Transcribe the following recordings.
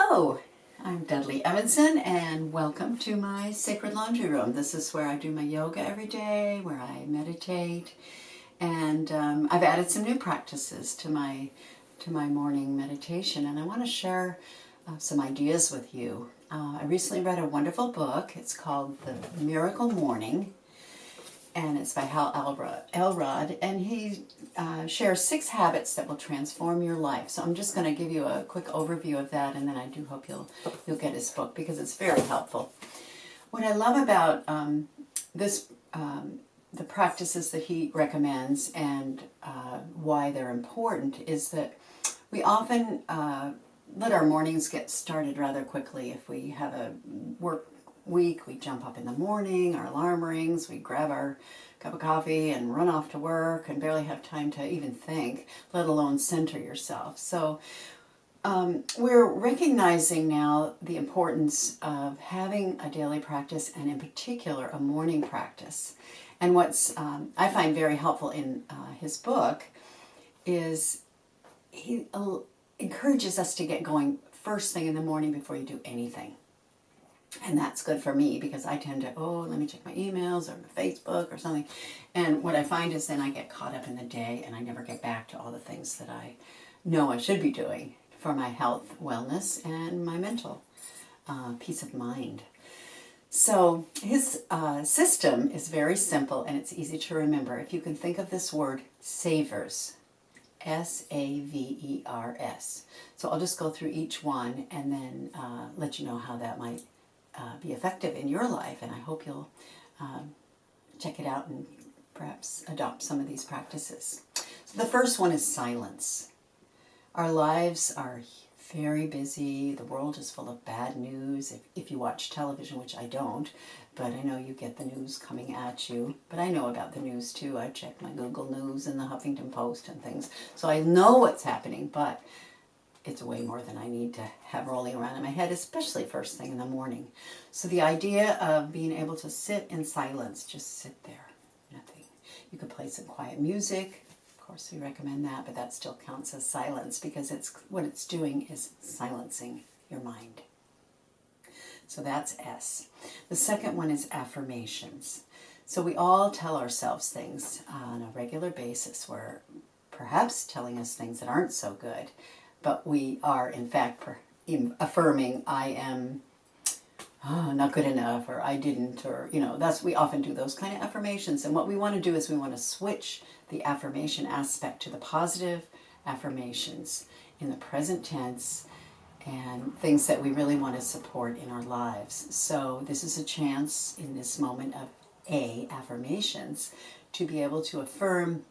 Hello, I'm Dudley Evanson and welcome to my sacred laundry room. This is where I do my yoga every day, where I meditate, and I've added some new practices to my morning meditation, and I want to share some ideas with you. I recently read a wonderful book. It's called The Miracle Morning, and it's by Hal Elrod, and he shares 6 habits that will transform your life. So I'm just going to give you a quick overview of that, and then I do hope you'll get his book because it's very helpful. What I love about the practices that he recommends and why they're important is that we often let our mornings get started rather quickly. If we have a work week, we jump up in the morning, our alarm rings, we grab our cup of coffee and run off to work and barely have time to even think, let alone center yourself. So we're recognizing now the importance of having a daily practice, and in particular a morning practice. And what's I find very helpful in his book is he encourages us to get going first thing in the morning before you do anything. And that's good for me because I tend to, let me check my emails or my Facebook or something. And what I find is then I get caught up in the day and I never get back to all the things that I know I should be doing for my health, wellness, and my mental peace of mind. So his system is very simple and it's easy to remember. If you can think of this word, savers. S-A-V-E-R-S. So I'll just go through each one and then let you know how that might be effective in your life, and I hope you'll check it out and perhaps adopt some of these practices. So the first one is silence. Our lives are very busy. The world is full of bad news. If you watch television, which I don't, but I know you get the news coming at you. But I know about the news too. I check my Google News and the Huffington Post and things. So I know what's happening, but it's way more than I need to have rolling around in my head, especially first thing in the morning. So the idea of being able to sit in silence, just sit there, nothing. You could play some quiet music. Of course, we recommend that, but that still counts as silence because what it's doing is silencing your mind. So that's S. The second one is affirmations. So we all tell ourselves things on a regular basis. We're perhaps telling us things that aren't so good, but we are, in fact, affirming, I am not good enough, or I didn't, or, we often do those kind of affirmations. And what we want to do is we want to switch the affirmation aspect to the positive affirmations in the present tense and things that we really want to support in our lives. So this is a chance in this moment of affirmations to be able to affirm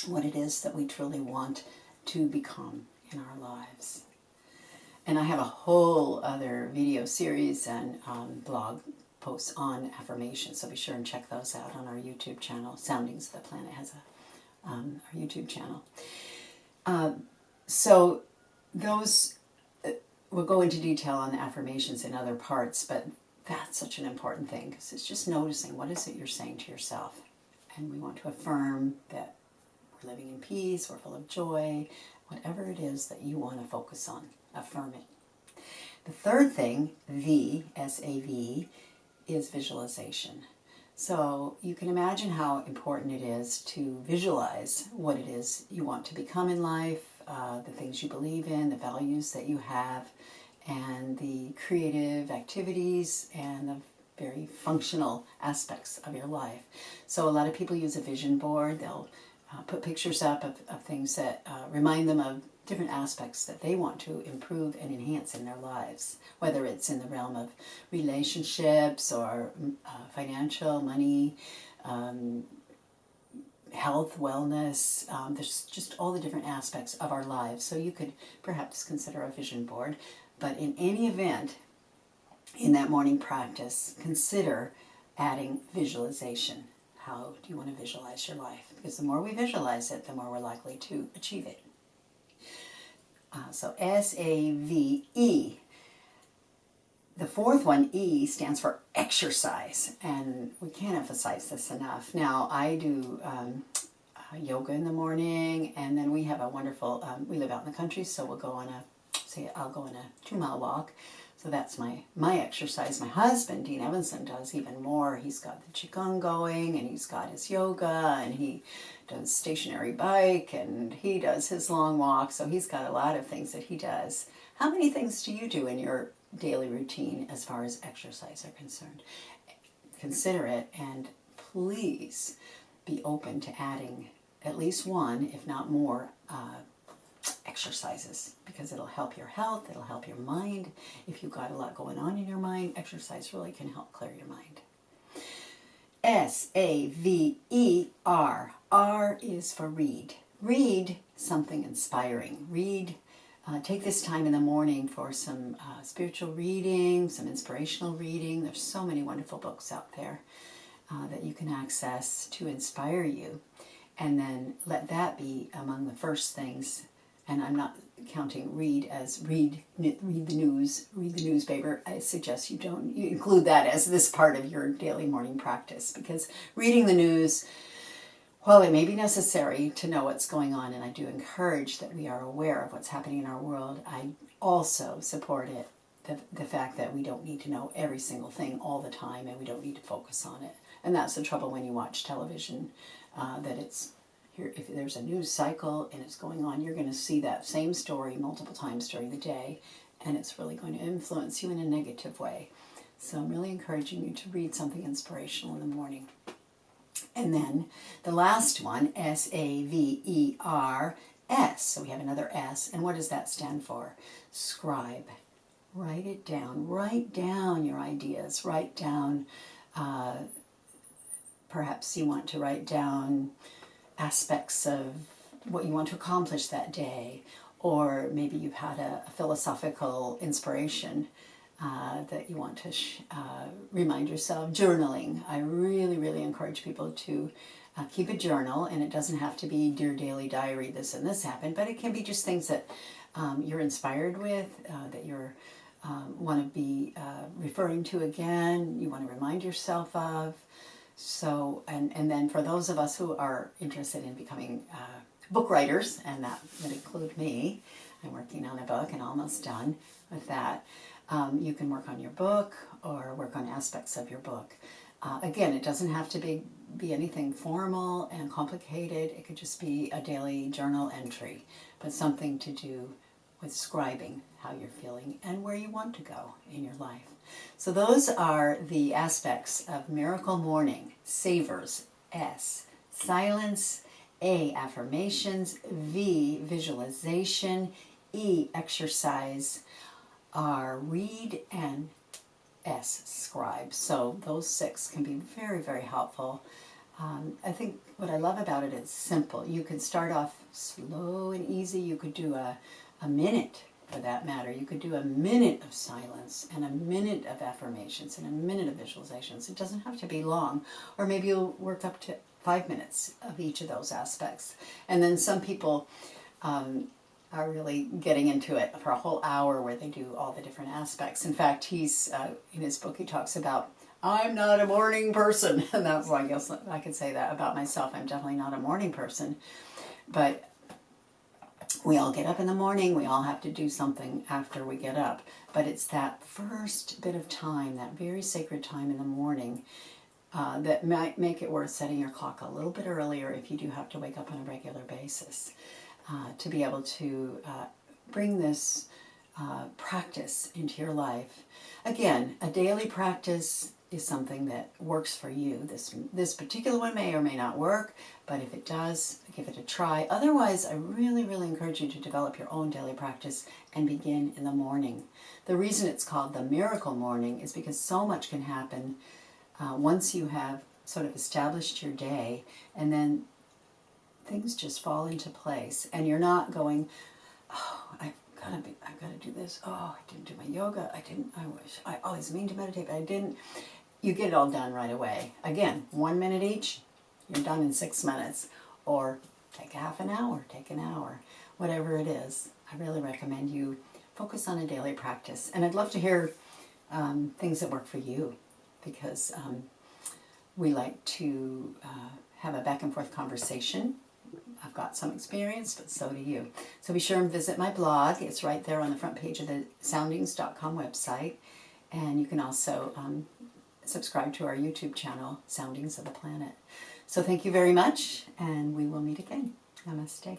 what it is that we truly want to become in our lives. And I have a whole other video series and blog posts on affirmations, so be sure and check those out on our YouTube channel. Soundings of the Planet has our YouTube channel. So those, we'll go into detail on the affirmations in other parts, but that's such an important thing because it's just noticing what is it you're saying to yourself. And we want to affirm that we're living in peace, we're full of joy, whatever it is that you want to focus on, affirm it. The third thing, V, S-A-V, is visualization. So you can imagine how important it is to visualize what it is you want to become in life, the things you believe in, the values that you have, and the creative activities and the very functional aspects of your life. So a lot of people use a vision board. They'll put pictures up of things that remind them of different aspects that they want to improve and enhance in their lives, whether it's in the realm of relationships or financial, money, health, wellness. There's just all the different aspects of our lives. So you could perhaps consider a vision board. But in any event, in that morning practice, consider adding visualization. How do you want to visualize your life? Because the more we visualize it, the more we're likely to achieve it. So S-A-V-E. The fourth one, E, stands for exercise. And we can't emphasize this enough. Now, I do yoga in the morning, and then we have a wonderful, we live out in the country, so we'll go on a say I'll go on a 2-mile walk. So that's my exercise. My husband, Dean Evanson, does even more. He's got the Qigong going, and he's got his yoga, and he does stationary bike, and he does his long walk. So he's got a lot of things that he does. How many things do you do in your daily routine as far as exercise are concerned? Consider it, and please be open to adding at least one, if not more, exercises, because it'll help your health, it'll help your mind. If you've got a lot going on in your mind, exercise really can help clear your mind. S-A-V-E-R. R is for read. Read something inspiring. Read. Take this time in the morning for some spiritual reading, some inspirational reading. There's so many wonderful books out there that you can access to inspire you. And then let that be among the first things. And I'm not counting read as read the news, read the newspaper. I suggest you include that as this part of your daily morning practice, because reading the news, while it may be necessary to know what's going on, and I do encourage that we are aware of what's happening in our world, I also support it, the fact that we don't need to know every single thing all the time, and we don't need to focus on it. And that's the trouble when you watch television, that it's here. If there's a news cycle and it's going on, you're going to see that same story multiple times during the day, and it's really going to influence you in a negative way. So I'm really encouraging you to read something inspirational in the morning. And then the last one, S-A-V-E-R-S. So we have another S. And what does that stand for? Scribe. Write it down. Write down your ideas. Write down, perhaps you want to write down aspects of what you want to accomplish that day. Or maybe you've had a philosophical inspiration that you want to remind yourself. Journaling. I really, really encourage people to keep a journal, and it doesn't have to be Dear Daily Diary, this and this happened, but it can be just things that you're inspired with, that you're want to be referring to again, you want to remind yourself of. So, and then for those of us who are interested in becoming book writers, and that would include me, I'm working on a book and almost done with that. You can work on your book or work on aspects of your book. Again, it doesn't have to be anything formal and complicated. It could just be a daily journal entry, but something to do with scribing how you're feeling and where you want to go in your life. So those are the aspects of Miracle Morning. Savers, S. Silence, A. Affirmations, V. Visualization, E. Exercise, R. Read, and S. Scribe. So those 6 can be very, very helpful. I think what I love about it, it's simple. You can start off slow and easy. You could do a minute, for that matter. You could do a minute of silence and a minute of affirmations and a minute of visualizations. It doesn't have to be long. Or maybe you'll work up to 5 minutes of each of those aspects. And then some people are really getting into it for a whole hour where they do all the different aspects. In fact, he's in his book, he talks about, I'm not a morning person. And that's why I guess I could say that about myself. I'm definitely not a morning person. But we all get up in the morning. We all have to do something after we get up. But it's that first bit of time, that very sacred time in the morning, that might make it worth setting your clock a little bit earlier if you do have to wake up on a regular basis, to be able to bring this practice into your life. Again, a daily practice is something that works for you. This particular one may or may not work, but if it does, give it a try. Otherwise, I really, really encourage you to develop your own daily practice and begin in the morning. The reason it's called the Miracle Morning is because so much can happen once you have sort of established your day, and then things just fall into place, and you're not going, oh, I've got to do this. Oh, I didn't do my yoga. I always mean to meditate, but I didn't. You get it all done right away. Again, 1 minute each, you're done in 6 minutes. Or take half an hour, take an hour, whatever it is. I really recommend you focus on a daily practice. And I'd love to hear things that work for you, because we like to have a back and forth conversation I've got some experience, but so do you. So be sure and visit my blog. It's right there on the front page of the soundings.com website. And you can also subscribe to our YouTube channel, Soundings of the Planet. So thank you very much, and we will meet again. Namaste.